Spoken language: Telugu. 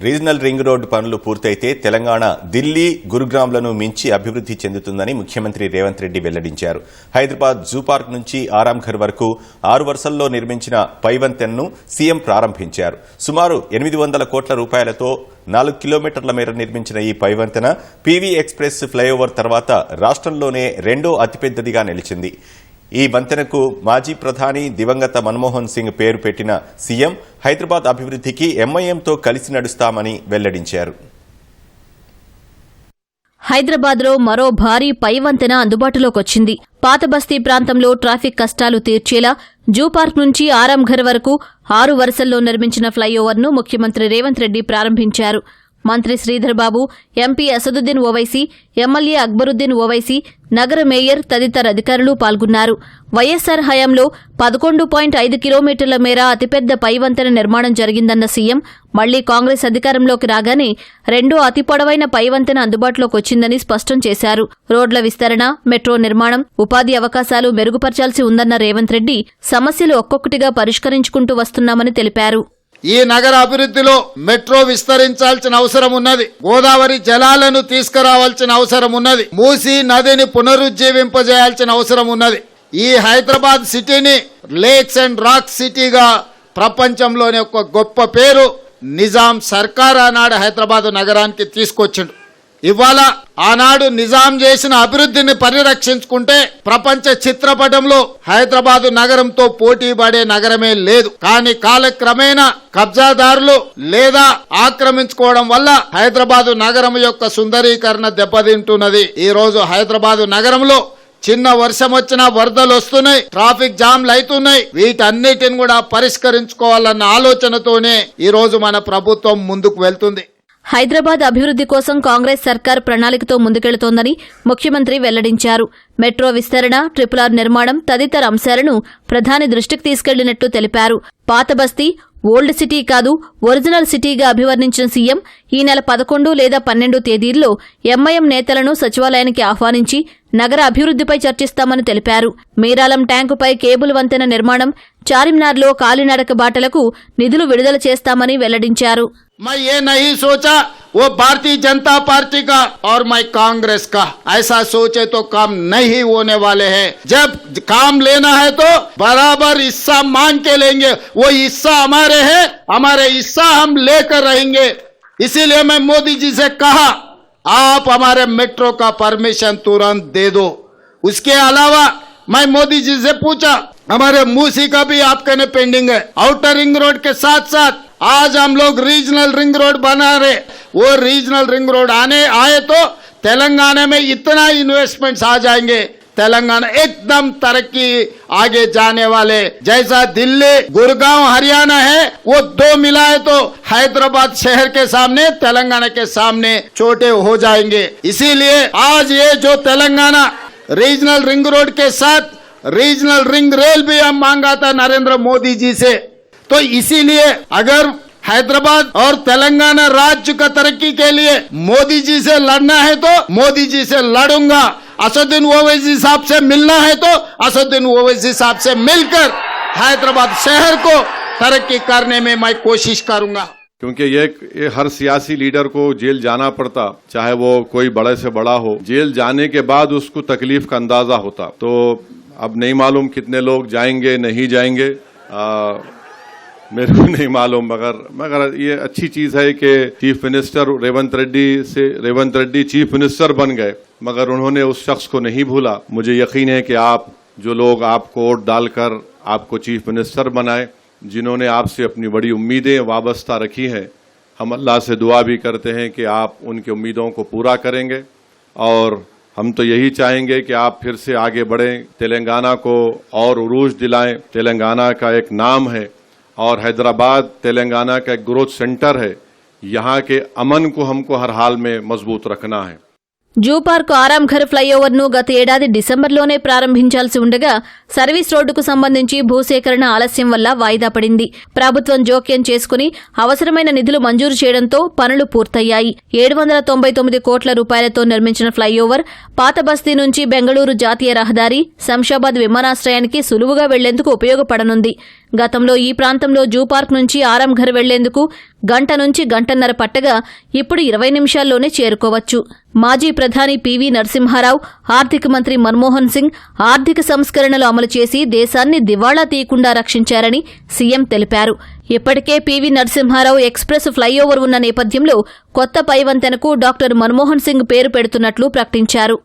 రీజనల్ రింగ్ రోడ్డు పనులు పూర్తయితే తెలంగాణ ఢిల్లీ, గురుగ్రామ్లను మించి అభివృద్ది చెందుతుందని ముఖ్యమంత్రి రేవంత్ రెడ్డి వెల్లడించారు. హైదరాబాద్ జూ పార్క్ నుంచి ఆరాంఘర్ వరకు 6 వరుసల్లో నిర్మించిన పైవంతెన్ను సీఎం ప్రారంభించారు. సుమారు 800 కోట్ల రూపాయలతో 4 కిలోమీటర్ల మేర నిర్మించిన ఈ పైవంతెన పీవీ ఎక్స్ప్రెస్ ఫ్లైఓవర్ తర్వాత రాష్ట్రంలోనే రెండో అతిపెద్దదిగా నిలిచింది. ఈ వంతెనకు మాజీ ప్రధాని దివంగత మన్మోహన్ సింగ్ పేరు పెట్టిన సీఎం హైదరాబాద్ అభివృద్ధికి ఎంఐఎంతో కలిసి నడుస్తామని వెల్లడించారు. హైదరాబాద్లో మరో భారీ పైవంతెన అందుబాటులోకొచ్చింది. పాత బస్తీ ప్రాంతంలో ట్రాఫిక్ కష్టాలు తీర్చేలా జూ పార్క్ నుంచి ఆరాంఘర్ వరకు 6 వరుసల్లో నిర్మించిన ఫ్లైఓవర్ను ముఖ్యమంత్రి రేవంత్ రెడ్డి ప్రారంభించారు. మంత్రి శ్రీధర్ బాబు, ఎంపీ అసదుద్దీన్ ఓవైసీ, ఎమ్మెల్యే అక్బరుద్దీన్ ఓవైసీ, నగర మేయర్ తదితర అధికారులు పాల్గొన్నారు. వైఎస్సార్ హయాంలో 11.5 కిలోమీటర్ల మేర అతిపెద్ద పైవంతెన నిర్మాణం జరిగిందన్న సీఎం మళ్లీ కాంగ్రెస్ అధికారంలోకి రాగానే రెండో అతి పొడవైన పైవంతెన అందుబాటులోకి వచ్చిందని స్పష్టం చేశారు. రోడ్ల విస్తరణ, మెట్రో నిర్మాణం, ఉపాధి అవకాశాలు మెరుగుపర్చాల్సి ఉందన్న రేవంత్ రెడ్డి సమస్యలు ఒక్కొక్కటిగా పరిష్కరించుకుంటూ వస్తున్నామని తెలిపారు. ఈ నగర అభివృద్ధిలో మెట్రో విస్తరించాల్సిన అవసరం ఉన్నది. గోదావరి జలాలను తీసుకురావాల్సిన అవసరం ఉన్నది. మూసీ నదిని పునరుజ్జీవింపజేయాల్సిన అవసరం ఉన్నది. ఈ హైదరాబాద్ సిటీని లేక్స్ అండ్ రాక్ సిటీగా ప్రపంచంలోనే ఒక గొప్ప పేరు నిజాం సర్కార్ ఆనాడు హైదరాబాద్ నగరానికి తీసుకొచ్చిండు. ఇవాళ ఆనాడు నిజాం చేసిన అభివృద్ధిని పరిరక్షించుకుంటే ప్రపంచ చిత్రపటంలో హైదరాబాద్ నగరంతో పోటీ పడే నగరమే లేదు. కానీ కాలక్రమేణా కబ్జాదారులు లేదా ఆక్రమించుకోవడం వల్ల హైదరాబాద్ నగరం యొక్క సుందరీకరణ దెబ్బతింటున్నది. ఈ రోజు హైదరాబాద్ నగరంలో చిన్న వర్షం వచ్చినా వరదలు వస్తున్నాయి, ట్రాఫిక్ జామ్లు అవుతున్నాయి. వీటన్నిటిని కూడా పరిష్కరించుకోవాలన్న ఆలోచనతోనే ఈ రోజు మన ప్రభుత్వం ముందుకు వెళ్తుంది. హైదరాబాద్ అభివృద్ది కోసం కాంగ్రెస్ సర్కార్ ప్రణాళికతో ముందుకెళుతోందని ముఖ్యమంత్రి వెల్లడించారు. మెట్రో విస్తరణ, RRR నిర్మాణం తదితర అంశాలను ప్రధాని దృష్టికి తీసుకెళ్లినట్లు తెలిపారు. పాత బస్తీ ఓల్డ్ సిటీ కాదు, ఒరిజినల్ సిటీగా అభివర్ణించిన సీఎం ఈ నెల 11 లేదా 12 తేదీల్లో ఎంఐఎం నేతలను సచివాలయానికి ఆహ్వానించి నగర అభివృద్దిపై చర్చిస్తామని తెలిపారు. మీరాలం ట్యాంకుపై కేబుల్ వంతెన నిర్మాణం, చార్మినార్లో కాలినడక బాటలకు నిధులు విడుదల చేస్తామని వెల్లడించారు. मैं ये नहीं सोचा वो भारतीय जनता पार्टी का और मैं कांग्रेस का, ऐसा सोचे तो काम नहीं होने वाले हैं. जब काम लेना है तो बराबर हिस्सा मांग के लेंगे. वो हिस्सा हमारे हैं, हमारे हिस्सा हम लेकर रहेंगे. इसीलिए मैं मोदी जी से कहा आप हमारे मेट्रो का परमिशन तुरंत दे दो. उसके अलावा मैं मोदी जी से पूछा हमारे मूसी का भी आपके पेंडिंग है. आउटर रिंग रोड के साथ साथ आज हम लोग रीजनल रिंग रोड बना रहे. वो रीजनल रिंग रोड आए तो तेलंगाना में इतना इन्वेस्टमेंट्स आ जाएंगे, तेलंगाना एकदम तरक्की आगे जाने वाले. जैसा दिल्ली, गुड़गांव, हरियाणा है वो 2 मिलाए तो हैदराबाद शहर के सामने, तेलंगाना के सामने छोटे हो जाएंगे. इसीलिए आज ये जो तेलंगाना रीजनल रिंग रोड के साथ रीजनल रिंग रेल भी हम मांगा था नरेंद्र मोदी जी से. तो इसीलिए अगर हैदराबाद और तेलंगाना राज्य का तरक्की के लिए मोदी जी से लड़ना है तो मोदी जी से लड़ूंगा. असदुद्दीन ओवैसी साहब से मिलना है तो असदुद्दीन ओवैसी साहब से मिलकर हैदराबाद शहर को तरक्की करने में मैं कोशिश करूंगा. क्योंकि ये हर सियासी लीडर को जेल जाना पड़ता, चाहे वो कोई बड़े से बड़ा हो. जेल जाने के बाद उसको तकलीफ का अंदाजा होता. तो अब नहीं मालूम कितने लोग जाएंगे नहीं जाएंगे, मेरे को नहीं मालूम. मगर ये अच्छी चीज है कि chief minister Revanth Reddy chief minister बन गए, मगर उन्होंने उस शख्स को नहीं भूला. मुझे यकीन है कि आप जो लोग आपको वोट डालकर आपको चीफ मिनिस्टर बनाए, जिन्होंने आपसे अपनी बड़ी उम्मीदें वाबस्ता रखी हैं, हम अल्लाह से दुआ भी करते हैं कि आप उनकी उम्मीदों को पूरा करेंगे. और हम तो यही चाहेंगे कि आप फिर से आगे बढ़ें, तेलंगाना को और उरूज दिलाएं. तेलंगाना का एक नाम है और हैदराबाद तेलंगाना का एक ग्रोथ सेंटर है. यहाँ के अमन को हमको हर हाल में मजबूत रखना है. జూ పార్క్ ఆరాంఘర్ ఫ్లైఓవర్ను గత ఏడాది డిసెంబర్లోనే ప్రారంభించాల్సి ఉండగా సర్వీస్ రోడ్డుకు సంబంధించి భూసేకరణ ఆలస్యం వల్ల వాయిదా పడింది. ప్రభుత్వం జోక్యం చేసుకుని అవసరమైన నిధులు మంజూరు చేయడంతో పనులు పూర్తయ్యాయి. 799 కోట్ల రూపాయలతో నిర్మించిన ఫ్లైఓవర్ పాత బస్తీ నుంచి బెంగళూరు జాతీయ రహదారి, శంషాబాద్ విమానాశ్రయానికి సులువుగా వెళ్లేందుకు ఉపయోగపడనుంది. గతంలో ఈ ప్రాంతంలో జూ పార్క్ నుంచి ఆరాంఘర్ వెళ్లేందుకు గంట నుంచి గంటన్నర పట్టగా ఇప్పుడు 20 నిమిషాల్లోనే చేరుకోవచ్చు. మాజీ ప్రధాని పివి నరసింహారావు, ఆర్థిక మంత్రి మన్మోహన్ సింగ్ ఆర్థిక సంస్కరణలు అమలు చేసి దేశాన్ని దివాళా తీయకుండా రక్షించారని సీఎం తెలిపారు. ఇప్పటికే పివి నరసింహారావు ఎక్స్ప్రెస్ ఫ్లైఓవర్ ఉన్న నేపథ్యంలో కొత్త పైవంతెనకు డాక్టర్ మన్మోహన్ సింగ్ పేరు పెడుతున్నట్లు ప్రకటించారు.